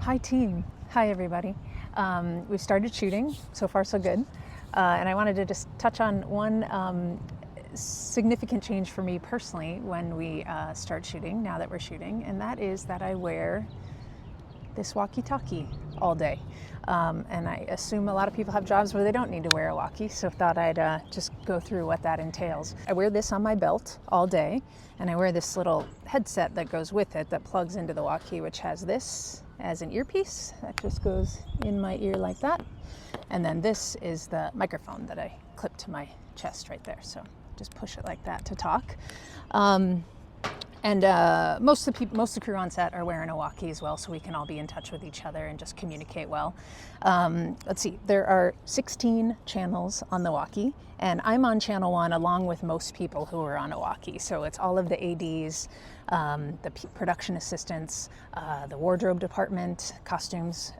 Hi team. Hi everybody. We've started shooting. So far so good. And I wanted to just touch on one significant change for me personally when we start shooting, now that we're shooting, and that is that I wear this walkie-talkie all day. And I assume a lot of people have jobs where they don't need to wear a walkie, so thought I'd just go through what that entails. I wear this on my belt all day, and I wear this little headset that goes with it that plugs into the walkie, which has this as an earpiece that just goes in my ear like that. And then this is the microphone that I clip to my chest right there. So just push it like that to talk. And most of the crew on set are wearing a walkie as well, so we can all be in touch with each other and just communicate well. Let's see, there are 16 channels on the walkie, and I'm on channel 1 along with most people who are on a walkie. So it's all of the ADs, the production assistants, the wardrobe department, costumes,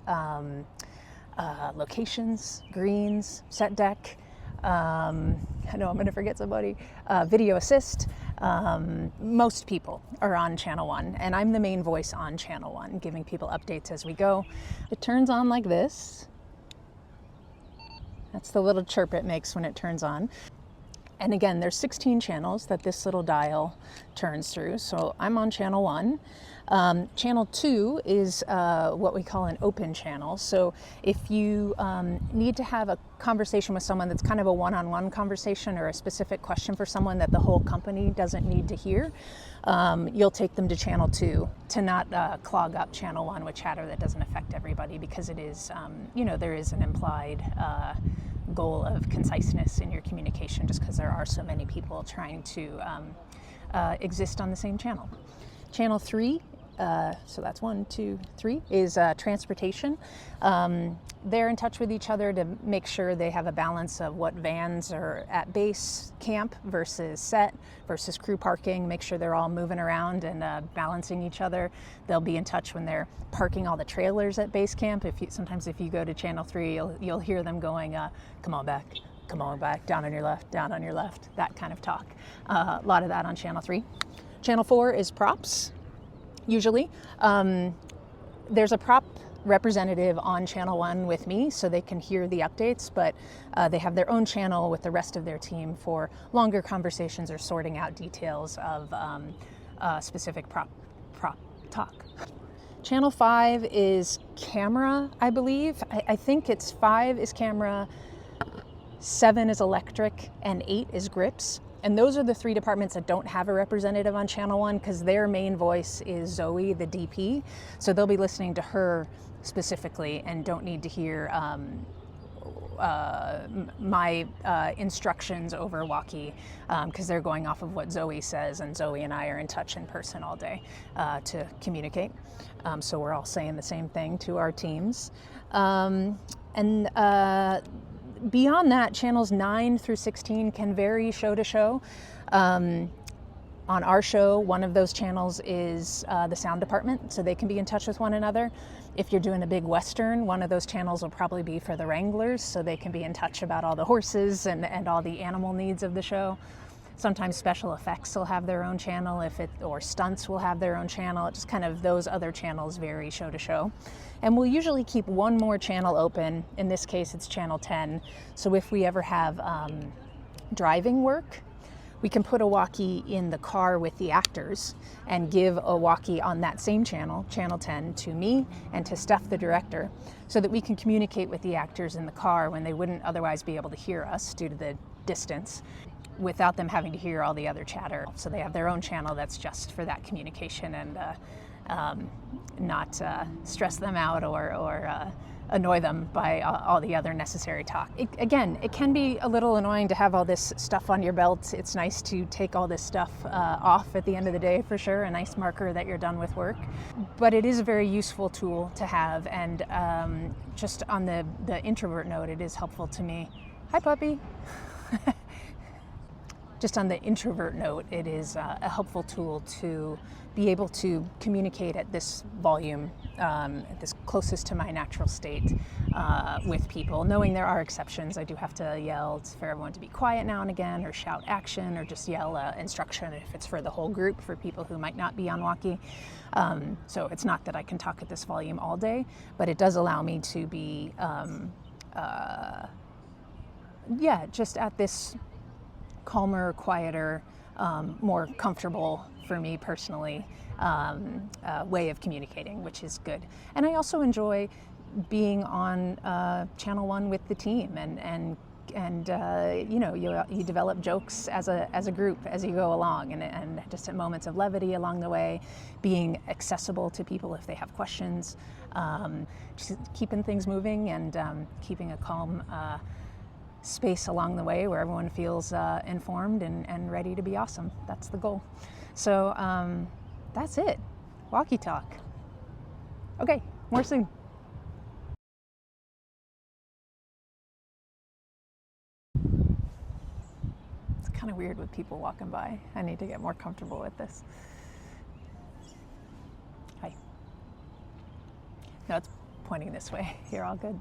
locations, greens, set deck. I know I'm going to forget somebody. Video assist. Most people are on channel 1, and I'm the main voice on channel 1, giving people updates as we go. It turns on like this. That's the little chirp it makes when it turns on. And again, there's 16 channels that this little dial turns through. So I'm on channel 1. Channel 2 is what we call an open channel. So if you need to have a conversation with someone that's kind of a one-on-one conversation, or a specific question for someone that the whole company doesn't need to hear, you'll take them to channel 2 to not clog up channel 1 with chatter that doesn't affect everybody, because it is, there is an implied goal of conciseness in your communication, just because there are so many people trying to exist on the same channel. Channel 3, so that's 1, 2, 3, is transportation. They're in touch with each other to make sure they have a balance of what vans are at base camp versus set versus crew parking, make sure they're all moving around and balancing each other. They'll be in touch when they're parking all the trailers at base camp. Sometimes if you go to channel 3, you'll hear them going, come on back, down on your left, that kind of talk. A lot of that on channel 3. Channel 4 is props, usually. There's a prop representative on channel 1 with me, so they can hear the updates, but they have their own channel with the rest of their team for longer conversations or sorting out details of specific prop talk. Channel 5 is camera, I believe. I think it's 5 is camera, 7 is electric, and 8 is grips. And those are the 3 departments that don't have a representative on channel 1, because their main voice is Zoe, the DP. So they'll be listening to her specifically and don't need to hear my instructions over walkie, because they're going off of what Zoe says, and Zoe and I are in touch in person all day to communicate. So we're all saying the same thing to our teams. Beyond that, channels 9 through 16 can vary show to show. On our show, one of those channels is the sound department, so they can be in touch with one another. If you're doing a big Western, one of those channels will probably be for the wranglers, so they can be in touch about all the horses and all the animal needs of the show. Sometimes special effects will have their own channel, or stunts will have their own channel. It just kind of, those other channels vary show to show. And we'll usually keep one more channel open. In this case, it's channel 10. So if we ever have driving work, we can put a walkie in the car with the actors and give a walkie on that same channel, channel 10, to me and to Steph, the director, so that we can communicate with the actors in the car when they wouldn't otherwise be able to hear us due to the distance, without them having to hear all the other chatter. So they have their own channel that's just for that communication, and not stress them out or annoy them by all the other necessary talk. Again, it can be a little annoying to have all this stuff on your belt. It's nice to take all this stuff off at the end of the day, for sure, a nice marker that you're done with work. But it is a very useful tool to have, and just on the introvert note, it is helpful to me. Hi, puppy. just on the introvert note, it is a helpful tool to be able to communicate at this volume, at this closest to my natural state with people, knowing there are exceptions. I do have to yell for everyone to be quiet now and again, or shout action, or just yell instruction if it's for the whole group, for people who might not be on Walkie. So it's not that I can talk at this volume all day, but it does allow me to be, just at this calmer, quieter, more comfortable for me personally way of communicating, which is good. And I also enjoy being on Channel 1 with the team, and you develop jokes as a group as you go along, and just at moments of levity along the way, being accessible to people if they have questions, just keeping things moving, and keeping a calm space along the way where everyone feels informed and ready to be awesome. That's the goal. So that's it. Walkie talk. Okay, more soon. It's kind of weird with people walking by. I need to get more comfortable with this. Hi. No, it's pointing this way. You're all good.